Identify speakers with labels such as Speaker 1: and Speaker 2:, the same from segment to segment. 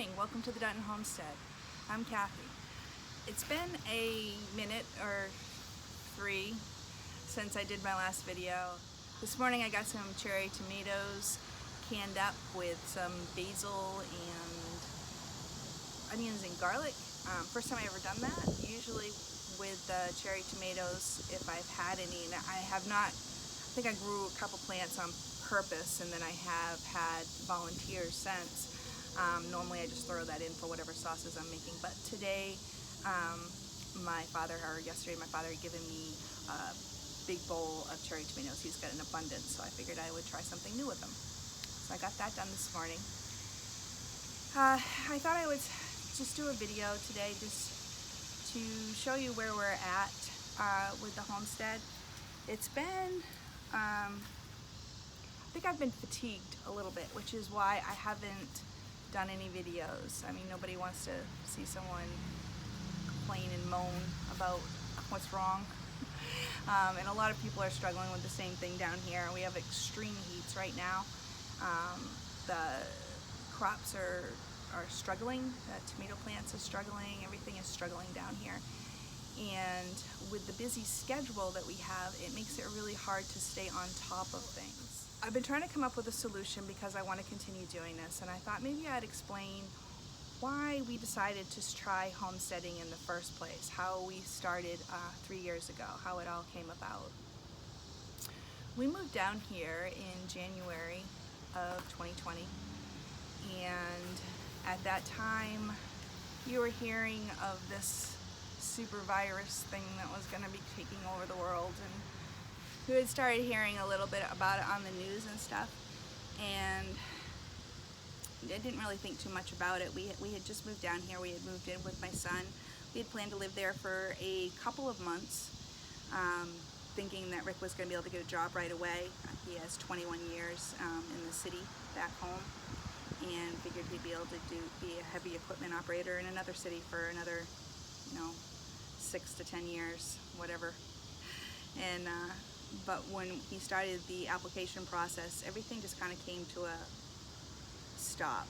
Speaker 1: morning, welcome to the Dutton Homestead. I'm Kathy. It's been a minute or three since I did my last video. This morning I got some cherry tomatoes canned up with some basil and onions and garlic. First time I ever done that. Usually with cherry tomatoes, if I've had any, and I have not, I think I grew a couple plants on purpose and then I have had volunteers since. Normally I just throw that in for whatever sauces I'm making, but today my father had given me a big bowl of cherry tomatoes. He's got an abundance, so I figured I would try something new with them. So I got that done this morning. I thought I would just do a video today just to show you where we're at with the homestead. It's been, I think I've been fatigued a little bit, which is why I haven't done any videos. I mean, nobody wants to see someone complain and moan about what's wrong. And a lot of people are struggling with the same thing down here. We have extreme heats right now. The crops are struggling. The tomato plants are struggling. Everything is struggling down here. And with the busy schedule that we have, it makes it really hard to stay on top of things. I've been trying to come up with a solution because I want to continue doing this, and I thought maybe I'd explain why we decided to try homesteading in the first place, how we started 3 years ago, how it all came about. We moved down here in January of 2020, and at that time you were hearing of this super virus thing that was going to be taking over the world, and we had started hearing a little bit about it on the news and stuff, and I didn't really think too much about it. We had just moved down here. We had moved in with my son. We had planned to live there for a couple of months, thinking that Rick was going to be able to get a job right away. He has 21 years in the city back home, and figured he'd be able to be a heavy equipment operator in another city for another, 6 to 10 years, whatever. And but when he started the application process, everything just kind of came to a stop.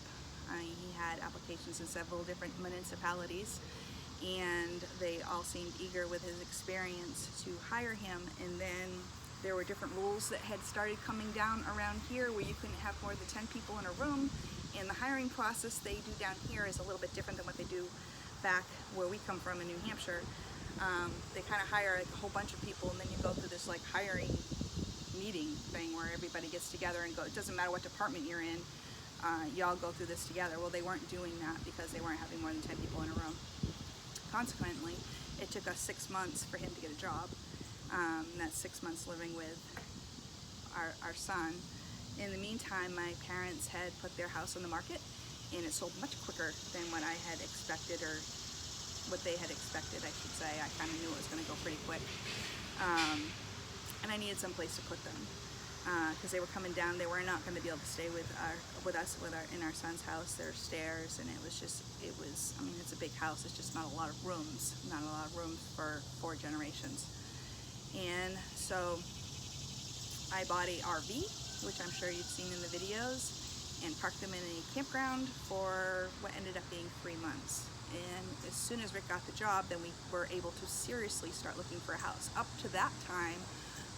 Speaker 1: He had applications in several different municipalities, and they all seemed eager with his experience to hire him. And then there were different rules that had started coming down around here where you couldn't have more than 10 people in a room, and the hiring process they do down here is a little bit different than what they do back where we come from in New Hampshire. They kind of hire like a whole bunch of people, and then you go through this like hiring meeting thing where everybody gets together and go, it doesn't matter what department you're in, y'all go through this together. Well, they weren't doing that because they weren't having more than 10 people in a room. Consequently, it took us 6 months for him to get a job. That's 6 months living with our son. In the meantime, my parents had put their house on the market, and it sold much quicker than what I had expected, or what they had expected, I should say. I kind of knew it was going to go pretty quick. And I needed some place to put them because they were coming down. They were not going to be able to stay with us in our son's house. There are stairs, and I mean, it's a big house. It's just not a lot of rooms, for 4 generations. And so I bought a RV, which I'm sure you've seen in the videos, and parked them in a campground for what ended up being 3 months. And as soon as Rick got the job, then we were able to seriously start looking for a house. Up to that time,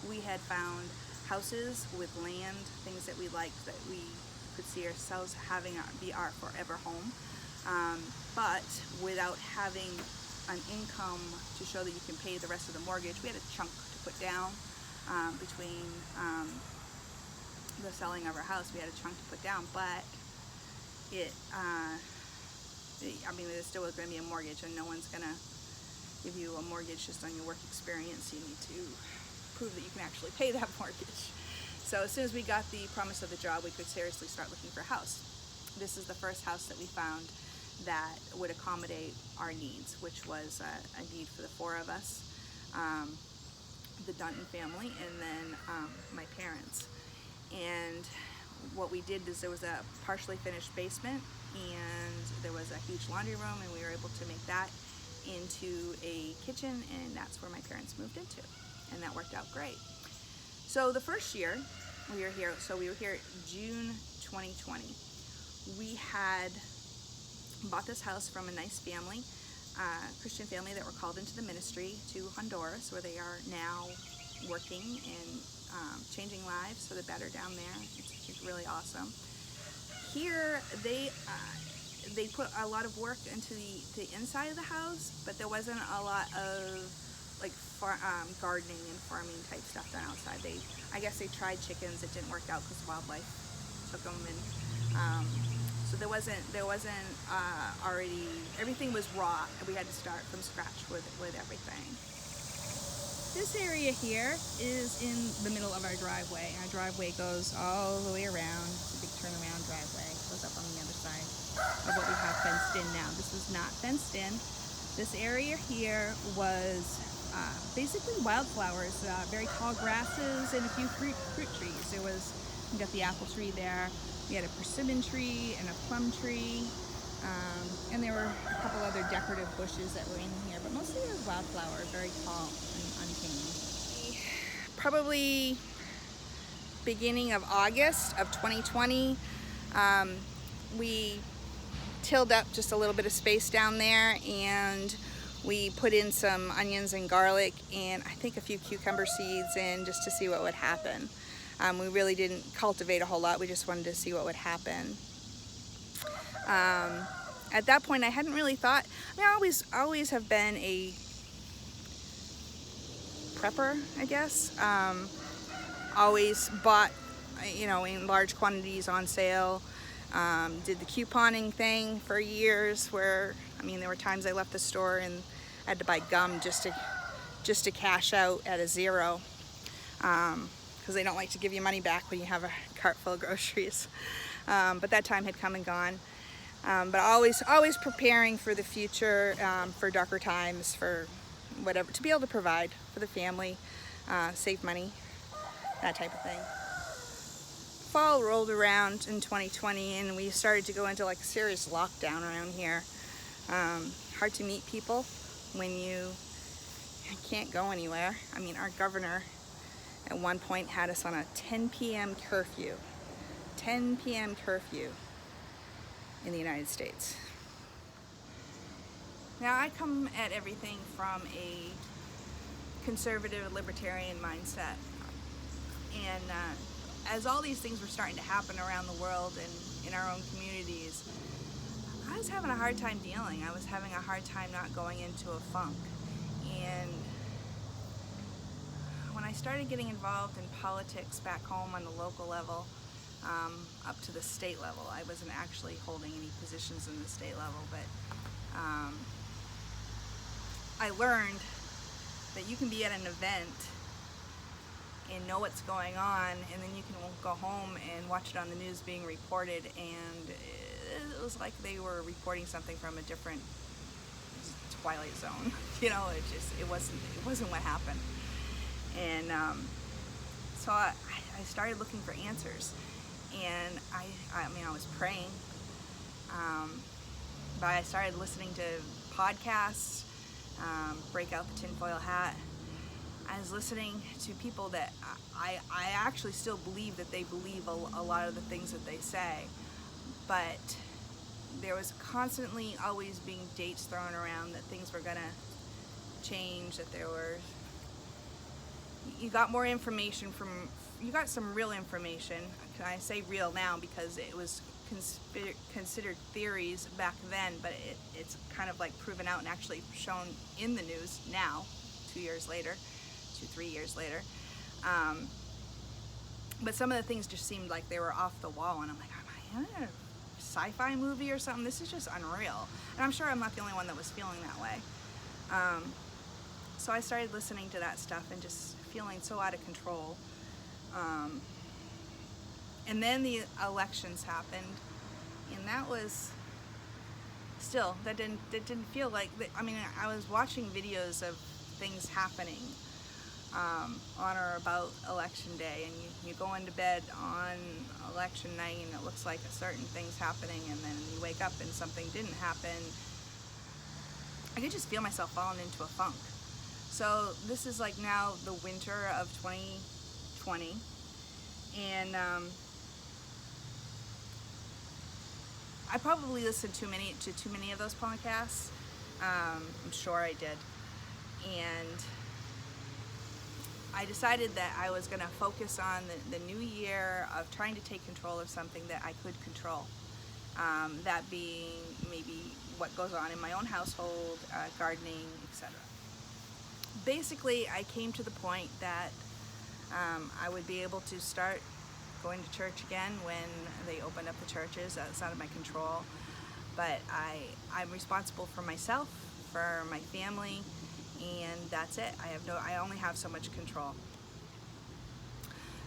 Speaker 1: we had found houses with land, things that we liked, that we could see ourselves having be our forever home, but without having an income to show that you can pay the rest of the mortgage. We had a chunk to put down between the selling of our house. We had a chunk to put down, but there still was going to be a mortgage, and no one's going to give you a mortgage just on your work experience. You need to prove that you can actually pay that mortgage. So as soon as we got the promise of the job, we could seriously start looking for a house. This is the first house that we found that would accommodate our needs, which was a need for the 4 of us, the Dunton family, and then my parents. And what we did is there was a partially finished basement, and there was a huge laundry room, and we were able to make that into a kitchen, and that's where my parents moved into, and that worked out great. So the first year we were here, June 2020, we had bought this house from a nice family, Christian family that were called into the ministry to Honduras, where they are now working and changing lives for the better down there. It's really awesome. Here, they put a lot of work into the inside of the house, but there wasn't a lot of like gardening and farming type stuff done outside. I guess they tried chickens. It didn't work out because wildlife took them, and so there wasn't already, everything was raw. We had to start from scratch with everything. This area here is in the middle of our driveway. Our driveway goes all the way around. It's a big turnaround driveway. It goes up on the other side of what we have fenced in now. This is not fenced in. This area here was basically wildflowers, very tall grasses, and a few fruit trees. We got the apple tree there. We had a persimmon tree and a plum tree, and there were a couple other decorative bushes that were in here, but mostly it was wildflower, very tall and untamed. Probably beginning of August of 2020, we tilled up just a little bit of space down there, and we put in some onions and garlic and I think a few cucumber seeds in just to see what would happen. We really didn't cultivate a whole lot. We just wanted to see what would happen. At that point, I hadn't really thought. I always have been a prepper, I guess. Always bought, in large quantities on sale. Did the couponing thing for years, where there were times I left the store and had to buy gum just to cash out at a zero. Because they don't like to give you money back when you have a cart full of groceries. But that time had come and gone. But always preparing for the future, for darker times, for whatever, to be able to provide for the family, save money, that type of thing. Fall rolled around in 2020 and we started to go into like a serious lockdown around here. Hard to meet people when you can't go anywhere. Our governor at one point had us on a 10 p.m. curfew. 10 p.m. curfew in the United States. Now, I come at everything from a conservative libertarian mindset. And as all these things were starting to happen around the world and in our own communities, I was having a hard time dealing. I was having a hard time not going into a funk. And when I started getting involved in politics back home on the local level, up to the state level, I wasn't actually holding any positions in the state level, but I learned that you can be at an event and know what's going on, and then you can go home and watch it on the news being reported, and it was like they were reporting something from a different Twilight Zone. It wasn't what happened. And so I started looking for answers, and I was praying, but I started listening to podcasts, break out the tinfoil hat. I was listening to people that I actually still believe that they believe a lot of the things that they say, but there was constantly always being dates thrown around that things were gonna change, that you got more information you got some real information. I say real now because it was considered theories back then, but it's kind of like proven out and actually shown in the news now, 3 years later. But some of the things just seemed like they were off the wall, and I'm like, am I in a sci-fi movie or something? This is just unreal. And I'm sure I'm not the only one that was feeling that way. So I started listening to that stuff and just feeling so out of control. And then the elections happened, and that was still, that didn't feel like, I was watching videos of things happening on or about election day, and you go into bed on election night and it looks like a certain thing's happening, and then you wake up and something didn't happen. I could just feel myself falling into a funk. So this is like now the winter of 2020, and I probably listened too many of those podcasts. I'm sure I did. And I decided that I was going to focus on the new year of trying to take control of something that I could control. That being maybe what goes on in my own household, gardening, etc. Basically, I came to the point that I would be able to start going to church again when they opened up the churches. That's out of my control. But I'm responsible for myself, for my family, and that's it. I only have so much control.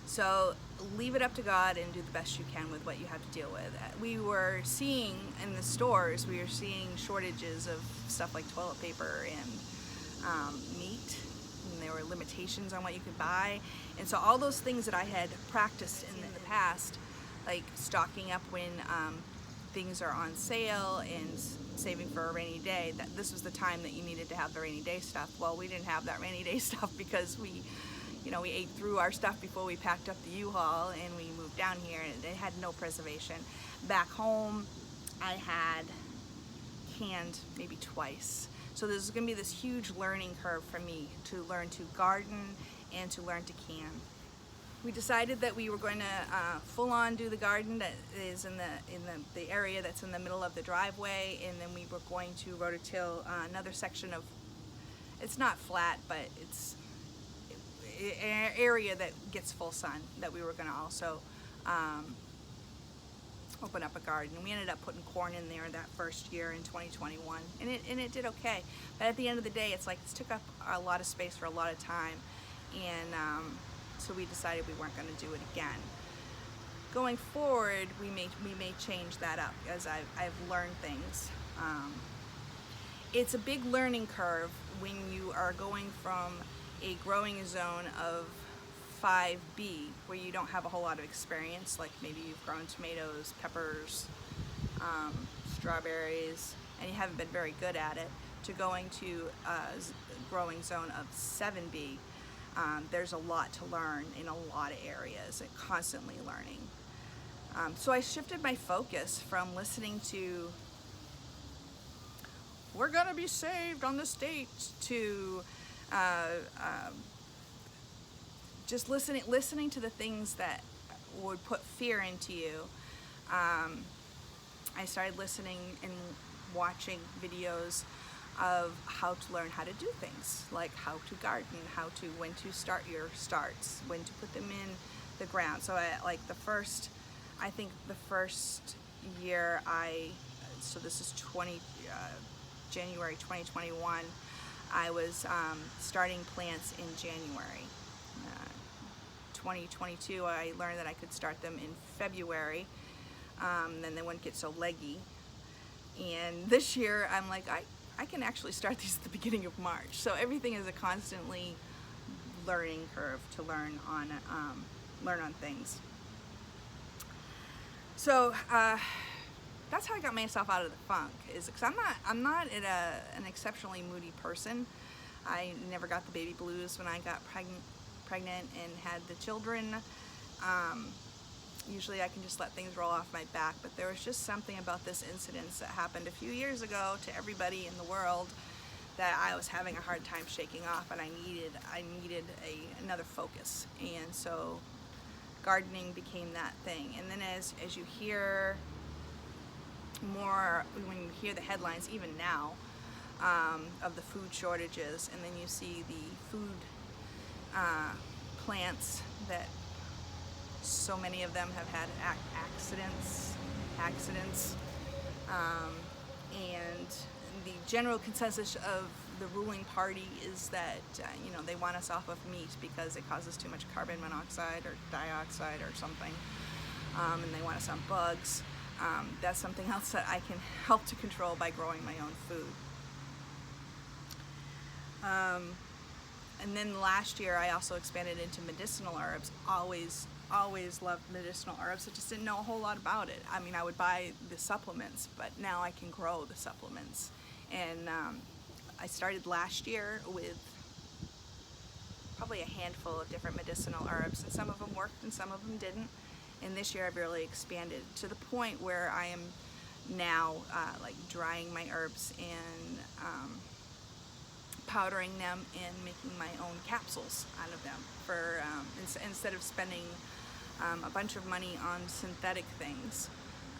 Speaker 1: So leave it up to God and do the best you can with what you have to deal with. We were seeing in the stores, we were seeing shortages of stuff like toilet paper and meat, and there were limitations on what you could buy. And so all those things that I had practiced in the past, like stocking up when things are on sale and saving for a rainy day, that this was the time that you needed to have the rainy day stuff. Well, we didn't have that rainy day stuff because we ate through our stuff before we packed up the U-Haul and we moved down here, and it had no preservation. Back home, I had canned maybe twice. So there's going to be this huge learning curve for me to learn to garden and to learn to can. We decided that we were going to full on do the garden that is in the area that's in the middle of the driveway, and then we were going to rototill another section of, it's not flat, but it's an area that gets full sun, that we were going to also open up a garden. We ended up putting corn in there that first year in 2021, and it did okay. But at the end of the day, it's took up a lot of space for a lot of time, and so we decided we weren't going to do it again. Going forward, we may change that up as I've learned things. It's a big learning curve when you are going from a growing zone of 5B, where you don't have a whole lot of experience, like maybe you've grown tomatoes, peppers, strawberries, and you haven't been very good at it, to going to a growing zone of 7B. There's a lot to learn in a lot of areas, and constantly learning. So I shifted my focus from listening to "we're gonna be saved on the state" to just listening to the things that would put fear into you. I started listening and watching videos of how to learn how to do things, like how to garden, when to start your starts, when to put them in the ground. So I think the first year so this is January 2021, I was starting plants in January. 2022, I learned that I could start them in February, then they wouldn't get so leggy. And this year, I'm like, I can actually start these at the beginning of March. So everything is a constantly learning curve to learn on things. So that's how I got myself out of the funk, is because I'm not an exceptionally moody person. I never got the baby blues when I got pregnant and had the children. Usually I can just let things roll off my back, but there was just something about this incident that happened a few years ago to everybody in the world that I was having a hard time shaking off, and I needed another focus. And so gardening became that thing. And then as you hear more, when you hear the headlines, even now, of the food shortages, and then you see the food plants that so many of them have had accidents, and the general consensus of the ruling party is that they want us off of meat because it causes too much carbon monoxide or dioxide or something, and they want us on bugs. That's something else that I can help to control by growing my own food. And then last year I also expanded into medicinal herbs. Always loved medicinal herbs. I just didn't know a whole lot about it. I mean, I would buy the supplements, but now I can grow the supplements. And I started last year with probably a handful of different medicinal herbs, and some of them worked and some of them didn't. And this year I've really expanded to the point where I am now, like drying my herbs and powdering them and making my own capsules out of them for instead of spending a bunch of money on synthetic things.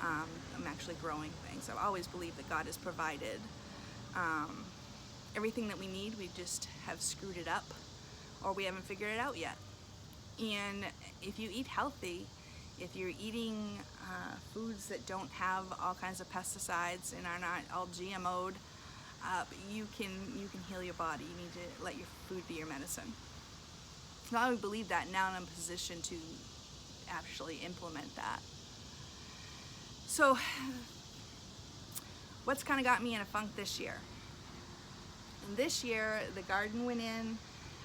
Speaker 1: I'm actually growing things. I've always believed that God has provided everything that we need. We just have screwed it up, or we haven't figured it out yet. And if you eat healthy, if you're eating foods that don't have all kinds of pesticides and are not all GMO'd, you can heal your body. You need to let your food be your medicine. Now I believe that, now I'm in a position to actually implement that. So what's kind of got me in a funk this year? And this year the garden went in.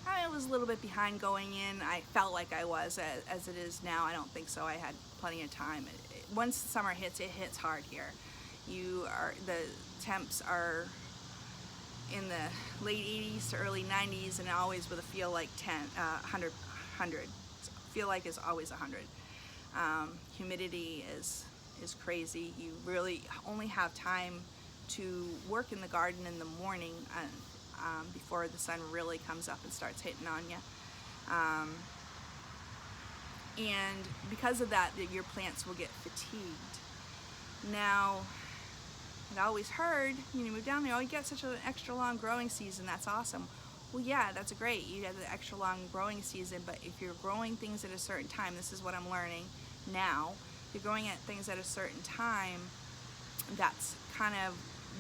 Speaker 1: I was a little bit behind going in. I felt like I was. As it is now, I don't think so. I had plenty of time. Once the summer hits, it hits hard here. The temps are in the late 80s to early 90s, and always with a feel like 100. Feel like is always 100. Humidity is crazy. You really only have time to work in the garden in the morning before the sun really comes up and starts hitting on you. And because of that, your plants will get fatigued. Now, I'd always heard, you move down there, oh, you get such an extra long growing season, that's awesome. Well, yeah, that's great. You have the extra long growing season, but if you're growing things at a certain time, this is what I'm learning now, if you're growing at things at a certain time, that's kind of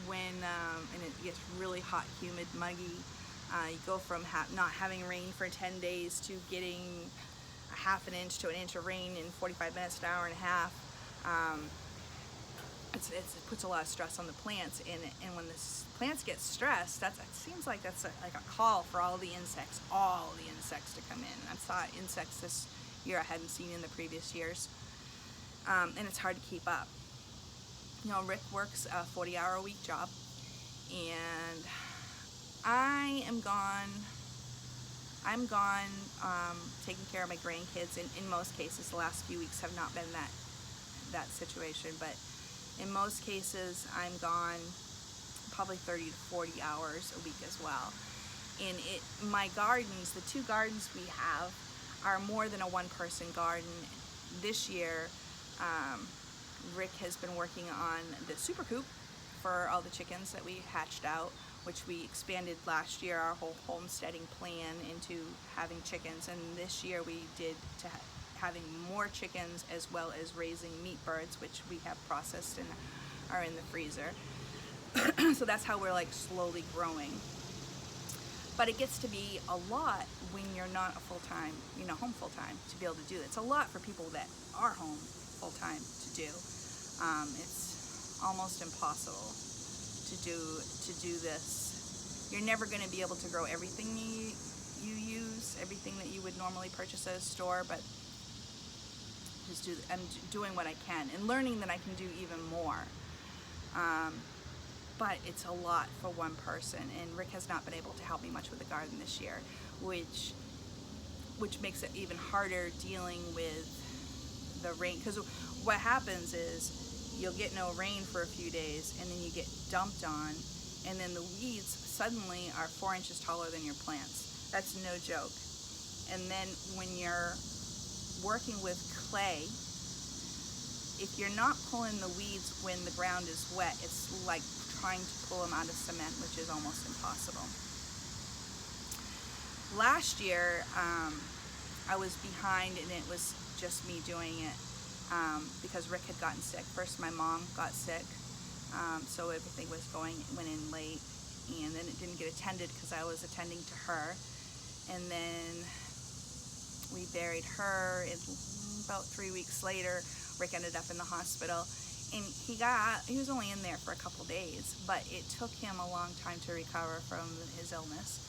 Speaker 1: when, and it gets really hot, humid, muggy. You go from not having rain for 10 days to getting a half an inch to an inch of rain in 45 minutes to an hour and a half. It puts a lot of stress on the plants, and when the plants get stressed, it seems like that's like a call for all the insects to come in. I saw insects this year I hadn't seen in the previous years, and it's hard to keep up. Rick works a 40-hour-a-week job, and I am gone. I'm gone taking care of my grandkids. In most cases, the last few weeks have not been that situation, but in most cases, I'm gone probably 30 to 40 hours a week as well. And my gardens, the 2 gardens we have, are more than a one-person garden. This year, Rick has been working on the super coop for all the chickens that we hatched out, which we expanded last year, our whole homesteading plan into having chickens. And this year we did to having more chickens, as well as raising meat birds, which we have processed and are in the freezer. So that's how we're like slowly growing. But it gets to be a lot when you're not a full-time, home full-time, to be able to do it. It's a lot for people that are home full-time to do. It's almost impossible to do this. You're never going to be able to grow everything you use, everything that you would normally purchase at a store, but I'm doing what I can and learning that I can do even more. But it's a lot for one person, and Rick has not been able to help me much with the garden this year, which makes it even harder dealing with the rain. Because what happens is you'll get no rain for a few days, and then you get dumped on, and then the weeds suddenly are 4 inches taller than your plants. That's no joke. And then when you're working with clay, if you're not pulling the weeds when the ground is wet, it's like trying to pull them out of cement, which is almost impossible. Last year, I was behind, and it was just me doing it because Rick had gotten sick. First, my mom got sick, so everything went in late, and then it didn't get attended because I was attending to her. And then we buried her, and about 3 weeks later, Rick ended up in the hospital. And he was only in there for a couple days, but it took him a long time to recover from his illness.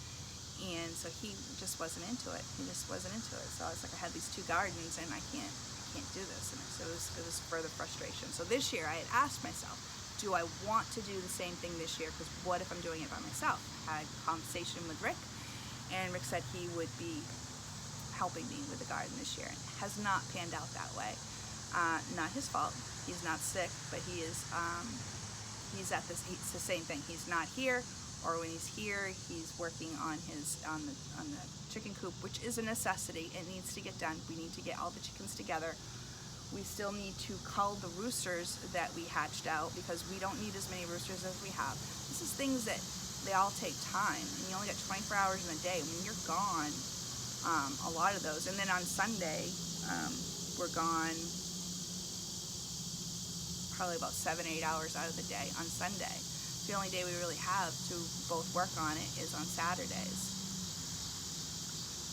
Speaker 1: And so he just wasn't into it. So I was like, I had these 2 gardens, and I can't do this. And so it was further frustration. So this year I had asked myself, do I want to do the same thing this year? Because what if I'm doing it by myself? I had a conversation with Rick, and Rick said he would be helping me with the garden this year. It has not panned out that way. Not his fault. He's not sick, but he is. He's at this. It's the same thing. He's not here, or when he's here, he's working on the chicken coop, which is a necessity. It needs to get done. We need to get all the chickens together. We still need to cull the roosters that we hatched out because we don't need as many roosters as we have. This is things that they all take time, and you only got 24 hours in a day. When you're gone, a lot of those. And then on Sunday, we're gone probably about 7-8 hours out of the day on Sunday. The only day we really have to both work on it is on Saturdays.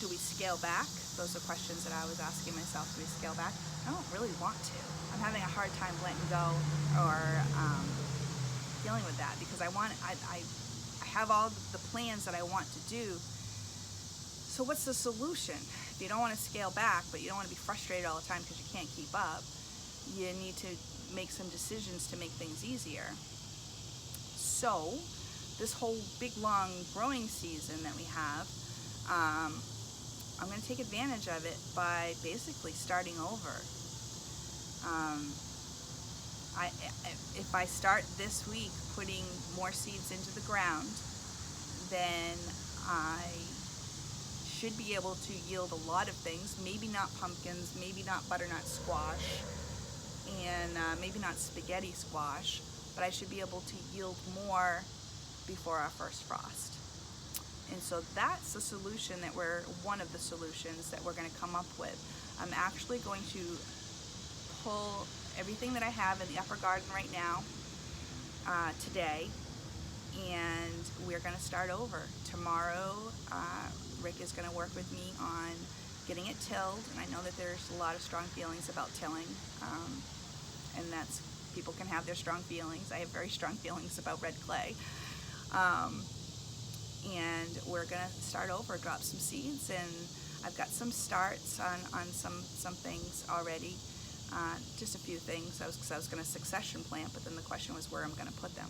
Speaker 1: Do we scale back? Those are questions that I was asking myself. Do we scale back? I don't really want to. I'm having a hard time letting go or dealing with that because I have all the plans that I want to do. So what's the solution? If you don't want to scale back, but you don't want to be frustrated all the time because you can't keep up, you need to make some decisions to make things easier. So this whole big long growing season that we have, I'm going to take advantage of it by basically starting over. If I start this week putting more seeds into the ground, then I should be able to yield a lot of things. Maybe not pumpkins, maybe not butternut squash, and maybe not spaghetti squash, but I should be able to yield more before our first frost. And so that's the solution that one of the solutions that we're going to come up with. I'm actually going to pull everything that I have in the upper garden right now today, and we're going to start over. Tomorrow, Rick is going to work with me on getting it tilled, and I know that there's a lot of strong feelings about tilling, and that's, people can have their strong feelings. I have very strong feelings about red clay. And we're gonna start over, drop some seeds, and I've got some starts on some things already, just a few things. I was gonna succession plant, but then the question was where I'm gonna put them.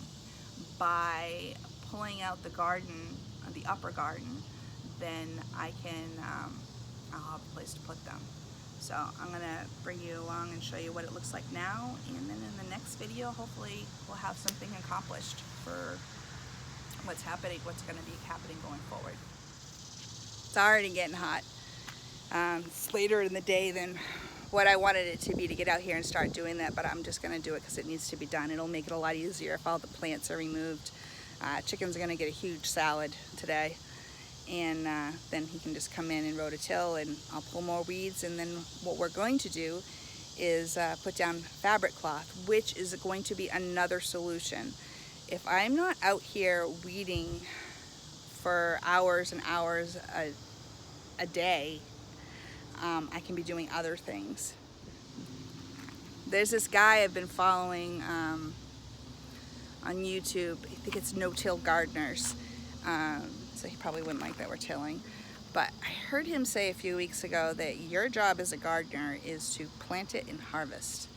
Speaker 1: By pulling out the garden, the upper garden, then I'll have a place to put them. So I'm gonna bring you along and show you what it looks like now, and then in the next video, hopefully we'll have something accomplished for what's going to be happening going forward. It's already getting hot. It's later in the day than what I wanted it to be to get out here and start doing that, but I'm just going to do it because it needs to be done. It'll make it a lot easier if all the plants are removed. Chickens are going to get a huge salad today, and then he can just come in and rototill, and I'll pull more weeds, and then what we're going to do is put down fabric cloth, which is going to be another solution. If I'm not out here weeding for hours and hours a day, I can be doing other things. There's this guy I've been following on YouTube. I think it's No-Till Gardeners. So he probably wouldn't like that we're tilling. But I heard him say a few weeks ago that your job as a gardener is to plant it and harvest.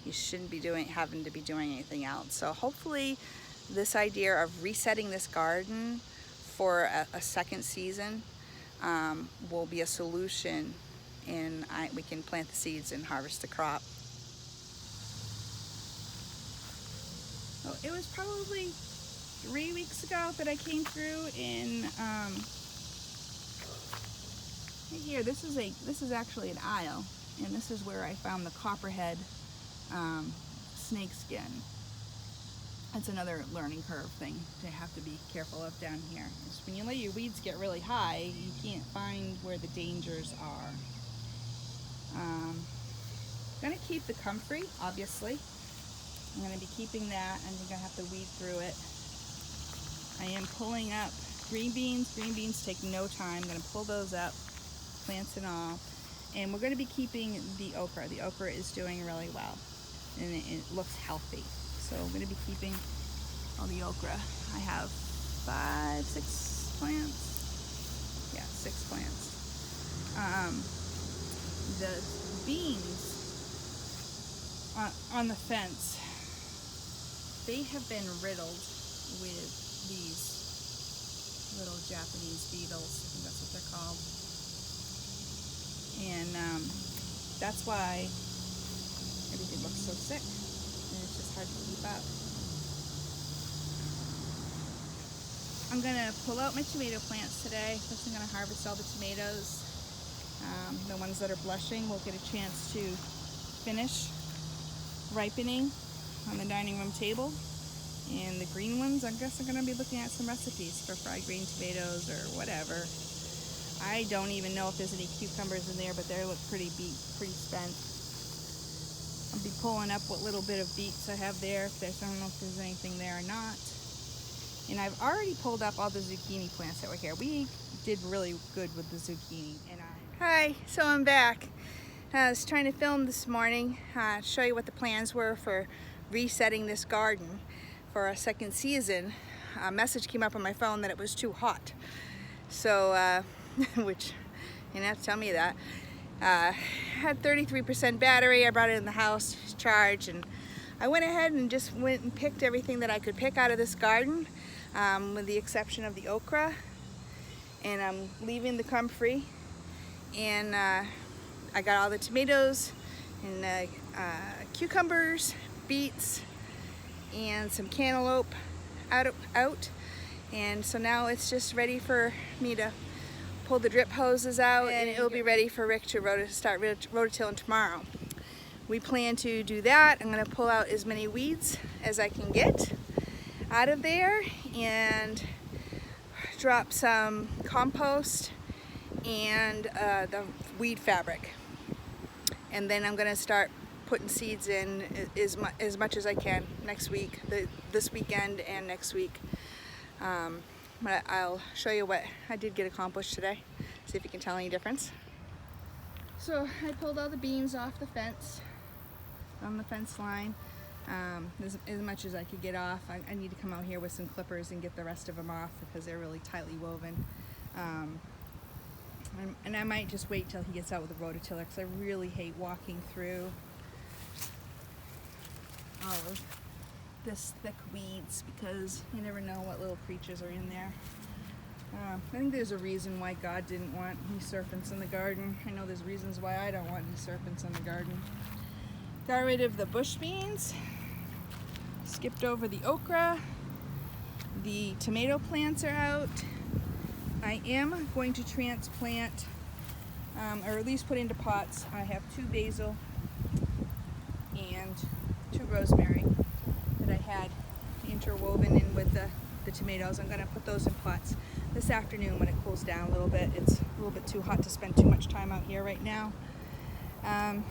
Speaker 1: You shouldn't be having to be doing anything else. So hopefully this idea of resetting this garden for a second season will be a solution, and we can plant the seeds and harvest the crop. So it was probably 3 weeks ago that I came through, and right here, this is actually an aisle, and this is where I found the copperhead snake skin. That's another learning curve thing to have to be careful of down here. Is when you let your weeds get really high, you can't find where the dangers are. Gonna keep the comfrey, obviously. I'm gonna be keeping that. I think I have to weed through it. I am pulling up green beans. Green beans take no time. I'm gonna pull those up, plants and all. And we're gonna be keeping the okra. The okra is doing really well, and it looks healthy. So I'm going to be keeping all the okra. I have 6 plants. Yeah, 6 plants. The beans on the fence, they have been riddled with these little Japanese beetles. I think that's what they're called. And that's why Everything looks so sick, and it's just hard to keep up. I'm gonna pull out my tomato plants today. First I'm gonna harvest all the tomatoes. The ones that are blushing will get a chance to finish ripening on the dining room table. And the green ones, I guess I'm gonna be looking at some recipes for fried green tomatoes or whatever. I don't even know if there's any cucumbers in there, but they look pretty spent. I'll be pulling up what little bit of beets I have there. I don't know if there's anything there or not. And I've already pulled up all the zucchini plants that were here. We did really good with the zucchini. Hi, so I'm back. I was trying to film this morning, show you what the plans were for resetting this garden for our second season. A message came up on my phone that it was too hot. So, which, you didn't have to tell me that. Had 33% battery. I brought it in the house to charge, and I went ahead and just went and picked everything that I could pick out of this garden, with the exception of the okra. And I'm leaving the comfrey. And I got all the tomatoes and cucumbers, beets, and some cantaloupe out. And so now it's just ready for me to pull the drip hoses out, and it'll be ready for Rick to start rototilling tomorrow. We plan to do that. I'm going to pull out as many weeds as I can get out of there and drop some compost and the weed fabric. And then I'm going to start putting seeds in as much as I can next week, this weekend and next week. But I'll show you what I did get accomplished today. See if you can tell any difference. So I pulled all the beans off the fence, on the fence line, as much as I could get off. I need to come out here with some clippers and get the rest of them off because they're really tightly woven. And I might just wait till he gets out with the rototiller because I really hate walking through all of this thick weeds because you never know what little creatures are in there. I think there's a reason why God didn't want any serpents in the garden. I know there's reasons why I don't want any serpents in the garden. Got rid of the bush beans, skipped over the okra, the tomato plants are out. I am going to transplant, or at least put into pots. I have 2 basil and 2 rosemary that I had interwoven in with the tomatoes. I'm going to put those in pots this afternoon when it cools down a little bit. It's a little bit too hot to spend too much time out here right now. And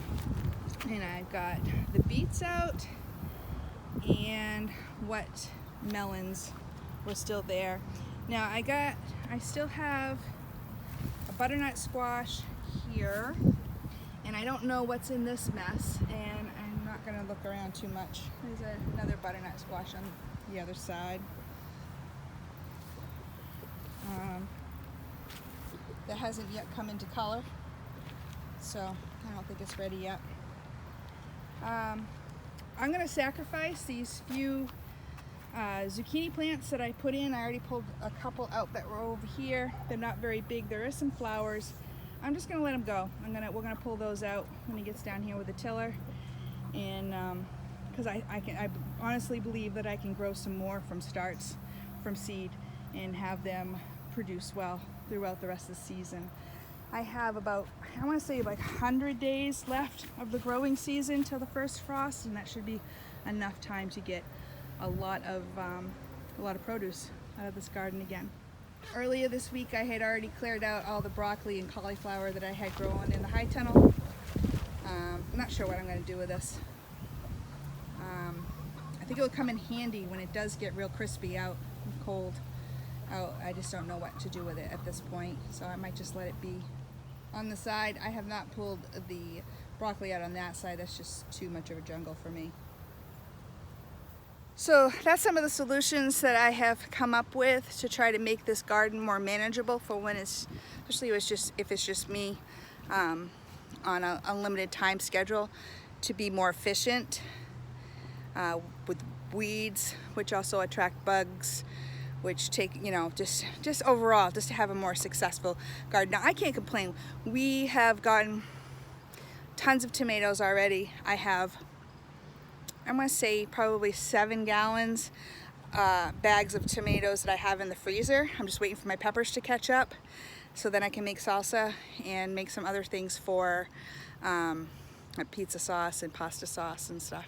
Speaker 1: I've got the beets out, and what melons were still there. Now I still have a butternut squash here, and I don't know what's in this mess, and I'm not going to look around too much. There's another butternut squash on the other side. That hasn't yet come into color, so I don't think it's ready yet. I'm going to sacrifice these few zucchini plants that I put in. I already pulled a couple out that were over here. They're not very big. There is some flowers. I'm just going to let them go. We're going to pull those out when he gets down here with the tiller, and because I honestly believe that I can grow some more from seed, and have them produce well throughout the rest of the season. I have about, I want to say like 100 days left of the growing season till the first frost, and that should be enough time to get a lot of produce out of this garden again. Earlier this week I had already cleared out all the broccoli and cauliflower that I had growing in the high tunnel. I'm not sure what I'm going to do with this. I think it will come in handy when it does get real crispy out and cold out. I just don't know what to do with it at this point, so I might just let it be. On the side, I have not pulled the broccoli out on that side. That's just too much of a jungle for me. So that's some of the solutions that I have come up with to try to make this garden more manageable for when especially if it's just me on an unlimited time schedule, to be more efficient with weeds, which also attract bugs, which take, just overall, just to have a more successful garden. Now, I can't complain. We have gotten tons of tomatoes already. I have I'm gonna say probably 7 gallons bags of tomatoes that I have in the freezer. I'm just waiting for my peppers to catch up so then I can make salsa and make some other things for like pizza sauce and pasta sauce and stuff.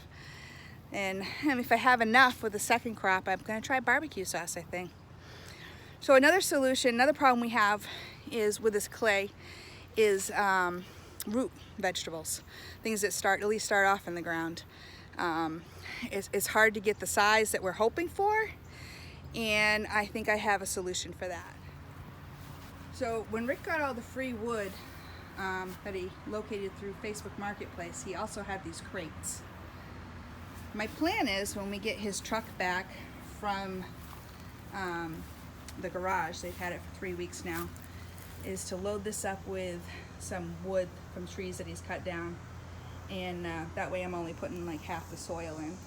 Speaker 1: And if I have enough with the second crop, I'm gonna try barbecue sauce, I think. So another solution, another problem we have is with this clay is root vegetables, things that at least start off in the ground. It's hard to get the size that we're hoping for, and I think I have a solution for that. So when Rick got all the free wood that he located through Facebook Marketplace, he also had these crates. My plan is when we get his truck back from the garage, they've had it for 3 weeks now, is to load this up with some wood from trees that he's cut down, and that way I'm only putting like half the soil in.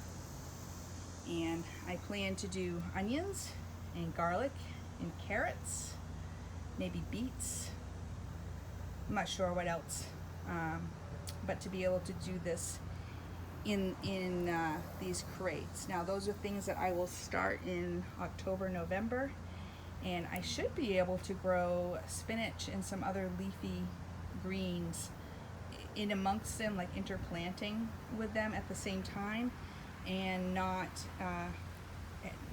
Speaker 1: And I plan to do onions and garlic and carrots, maybe beets, I'm not sure what else, but to be able to do this in these crates. Now those are things that I will start in October, November, and I should be able to grow spinach and some other leafy greens in amongst them, like interplanting with them at the same time, and not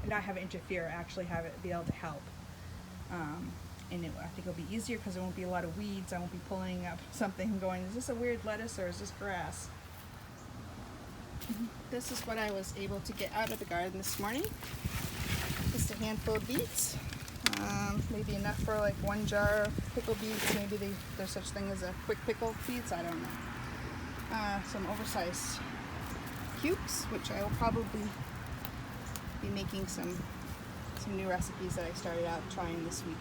Speaker 1: have it interfere, actually have it be able to help. And I think it'll be easier because there won't be a lot of weeds. I won't be pulling up something and going, is this a weird lettuce or is this grass? This is what I was able to get out of the garden this morning. Just a handful of beets. Maybe enough for like 1 jar of pickled beets. Maybe there's such thing as a quick pickle beets, I don't know. Some oversized cukes, which I will probably be making some new recipes that I started out trying this week.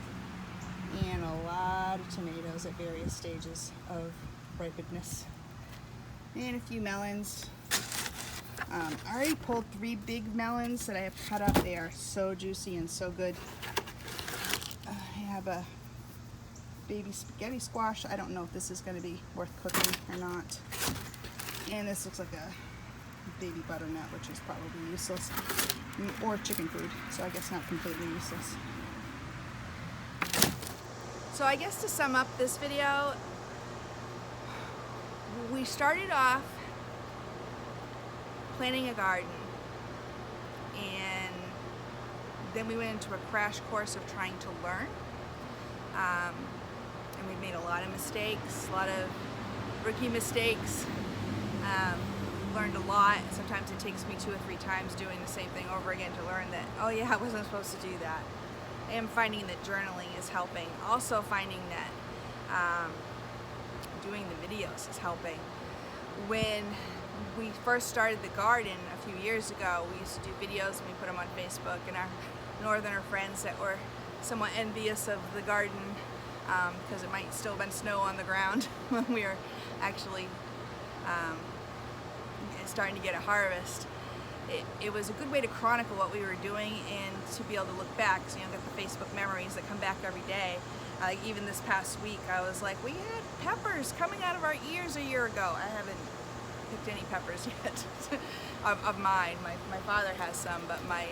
Speaker 1: And a lot of tomatoes at various stages of ripeness. And a few melons. I already pulled 3 big melons that I have cut up. They are so juicy and so good. I have a baby spaghetti squash. I don't know if this is going to be worth cooking or not. And this looks like a baby butternut, which is probably useless. Or chicken food, so I guess not completely useless. So I guess to sum up this video, we started off planting a garden, and then we went into a crash course of trying to learn, and we made a lot of mistakes, a lot of rookie mistakes. Learned a lot. Sometimes it takes me 2 or 3 times doing the same thing over again to learn that, oh yeah, I wasn't supposed to do that. I am finding that journaling is helping. Also finding that doing the videos is helping. When we first started the garden a few years ago, we used to do videos and we put them on Facebook, and our northerner friends that were somewhat envious of the garden because it might still have been snow on the ground when we were actually starting to get a harvest. It was a good way to chronicle what we were doing and to be able to look back, so you don't get the Facebook memories that come back every day. Like even this past week, I was like, we had peppers coming out of our ears a year ago. I haven't picked any peppers yet of mine. My father has some, but my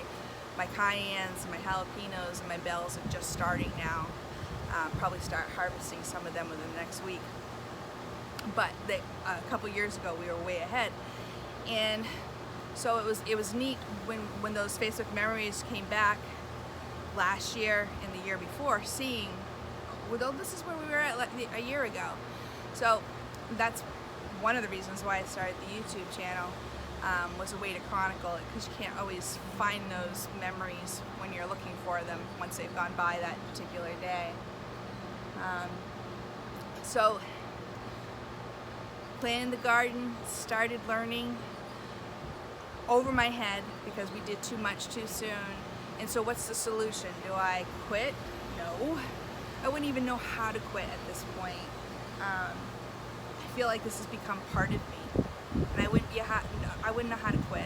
Speaker 1: cayennes, my jalapenos, and my bells are just starting now. Probably start harvesting some of them within the next week. But a couple years ago, we were way ahead. And so it was neat when those Facebook memories came back last year and the year before, seeing, well, this is where we were at a year ago. So that's one of the reasons why I started the YouTube channel, was a way to chronicle it, because you can't always find those memories when you're looking for them once they've gone by that particular day. So planted the garden, started learning over my head because we did too much too soon. And so what's the solution? Do I quit? No. I wouldn't even know how to quit at this point. I feel like this has become part of me, and I wouldn't know how to quit.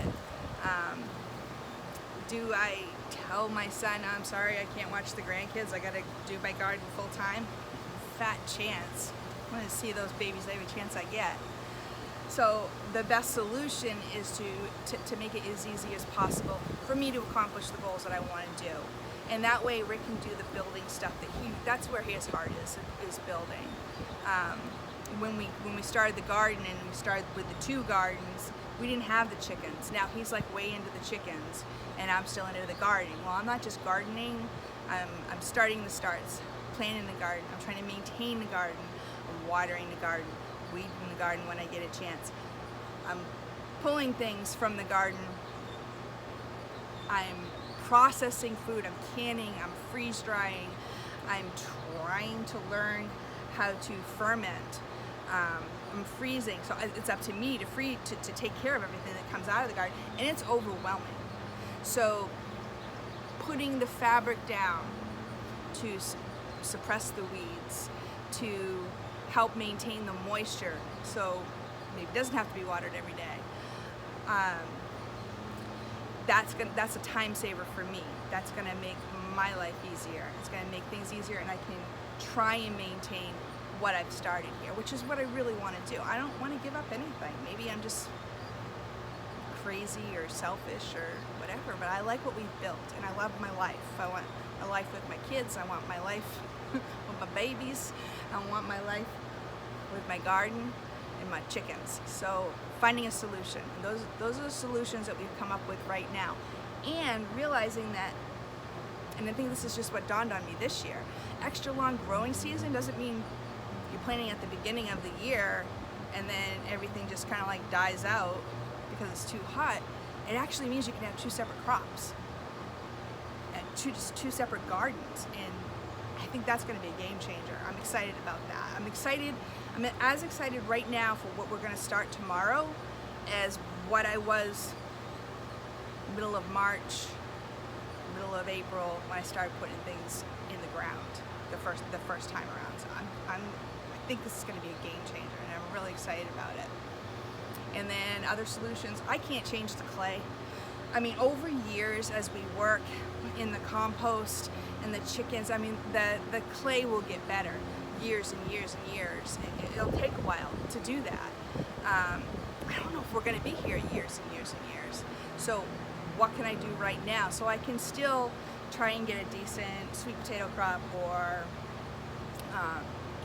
Speaker 1: Do I tell my son, I'm sorry, I can't watch the grandkids, I gotta do my garden full time? Fat chance. I want to see those babies every chance I get. So the best solution is to make it as easy as possible for me to accomplish the goals that I want to do. And that way Rick can do the building stuff that's where his heart is building. When we started the garden and we started with the 2 gardens, we didn't have the chickens. Now he's like way into the chickens and I'm still into the gardening. Well, I'm not just gardening, I'm starting the starts, planting the garden, I'm trying to maintain the garden, I'm watering the garden, weeding the garden when I get a chance. I'm pulling things from the garden, I'm processing food, I'm canning, I'm freeze drying, I'm trying to learn how to ferment, I'm freezing, so it's up to me to take care of everything that comes out of the garden, and it's overwhelming. So putting the fabric down to suppress the weeds, to help maintain the moisture, so it doesn't have to be watered every day. That's a time saver for me. That's gonna make my life easier. It's gonna make things easier, and I can try and maintain what I've started here, which is what I really want to do. I don't want to give up anything. Maybe I'm just crazy or selfish or whatever, but I like what we've built, and I love my life. I want my life with my kids. I want my life with my babies. I want my life with my garden and my chickens. So finding a solution. And those are the solutions that we've come up with right now. And realizing that, and I think this is just what dawned on me this year, extra long growing season doesn't mean you're planting at the beginning of the year and then everything just kind of like dies out because it's too hot. It actually means you can have 2 separate crops and two separate gardens, and I think that's going to be a game changer. I'm excited about that. I'm as excited right now for what we're going to start tomorrow as what I was middle of March, middle of April when I started putting things in the ground the first time around. So I think this is going to be a game changer, and I'm really excited about it. And then other solutions, I can't change the clay. I mean, over years as we work in the compost and the chickens, I mean, the clay will get better years and years and years. It'll take a while to do that. I don't know if we're going to be here years and years and years. So what can I do right now so I can still try and get a decent sweet potato crop or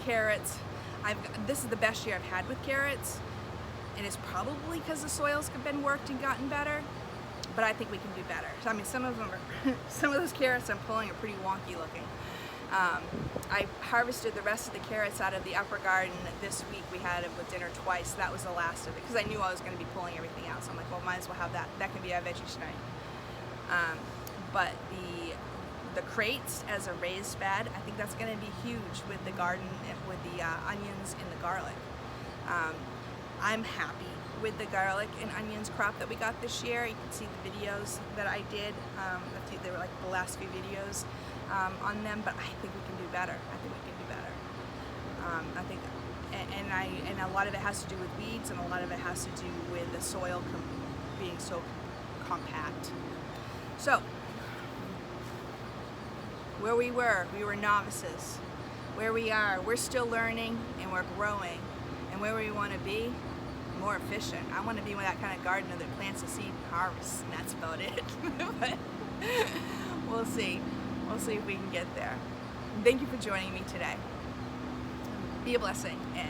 Speaker 1: carrots. This is the best year I've had with carrots, and it's probably because the soils have been worked and gotten better, but I think we can do better. So, I mean, some of those carrots I'm pulling are pretty wonky looking. I harvested the rest of the carrots out of the upper garden this week. We had it with dinner twice. That was the last of it because I knew I was going to be pulling everything out. So I'm like, well, might as well have that. That can be our veggie tonight. But the crates as a raised bed, I think that's going to be huge with the garden, with the onions and the garlic. I'm happy with the garlic and onions crop that we got this year. You can see the videos that I did. They were like the last few videos on them, but I think we can do better. I think we can do better. I think, and a lot of it has to do with weeds, and a lot of it has to do with the soil being so compact. So, where we were novices. Where we are, we're still learning and we're growing. And where we want to be, more efficient. I want to be with that kind of gardener that plants a seed and harvests, and that's about it. But we'll see. We'll see if we can get there. Thank you for joining me today. Be a blessing, and